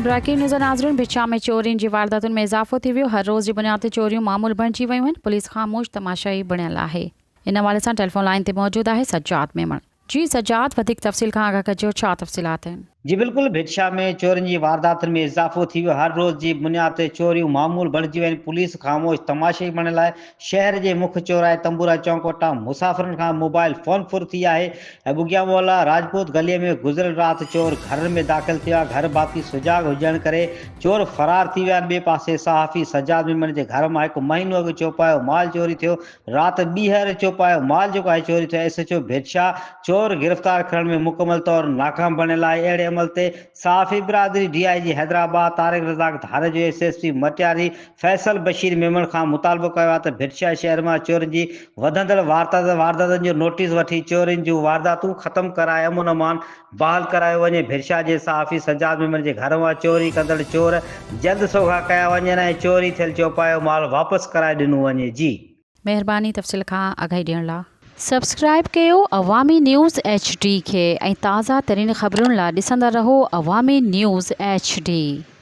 Breaking news नाज़रीन, भिक्षा में चोरियुनि जी वारदातुनि में इज़ाफ़ो थी वियो। हर रोज़ जी बुनियाद ते चोरियूं मामूल बणिजी वियूं आहिनि। पुलिस ख़ामोश तमाशाई बणियल आहे। इन हवाले सां टेलीफोन लाइन ते मौजूद आहे सज्जाद मेमण। जी सज्जाद, वधीक तफ़सील खां आगाह कजो, छा तफ़सीलात आहिनि? जी बिल्कुल, भिक्षा में चोरनि जी वारदातुनि में इज़ाफ़ो थी वियो। हर रोज़ जी बुनियाद ते चोरियूं मामूल बणिजी वियूं आहिनि। पुलिस ख़ामोश तमाशे बणियल आहे। शहर जे मुख्य चौराहे तंबूरा चौक वटां मुसाफ़िरनि खां मोबाइल फ़ोन फुर थी आहे। बुगिया मोहल्ला राजपूत गलीअ में गुज़िरियल राति चोर घरनि में दाख़िल थिया। घर बाक़ी सुजाॻ हुजण करे चोर फ़रार थी विया आहिनि। ॿिए पासे सहाफ़ी सज्जाद मेमण जे घर मां 1 महीनो अॻु चौपायो माल चोरी थियो। राति ॿीहर चौपायो माल जेको आहे चोरी थियो। SHO भिक्षा चोर गिरफ़्तार करण में मुकमल तौर नाकाम बणियल आहे। अहिड़े अमल ते सहाफ़ी बिरादरी DIG हैदराबाद तारिक रज़ाक धारे जो SSP मटियारी फैसल बशीर मेमण खां मुतालबो कयो आहे त भिक्षा शहर में चोरनि जी वधंदड़ वारदातुनि जो नोटिस वठी चोरनि जूं वारदातूं ख़त्म कराए अमन अमान बहाल करायो वञे। भिक्षा जे सहाफ़ी सज्जाद मेमण जे घर मां चोरी कंदड़ चोर जल्द सोघा कया वञनि ऐं चोरी थियल चौपायो माल वापसि कराए ॾिनो वञे। जी महिरबानी तफ़सील खां आगाही ॾियण लाइ। सब्सक्राइब कयो अवामी न्यूज़ HD खे ऐं ताज़ा तरीन ख़बरुनि लाइ ॾिसंदा रहो अवामी न्यूज़ HD।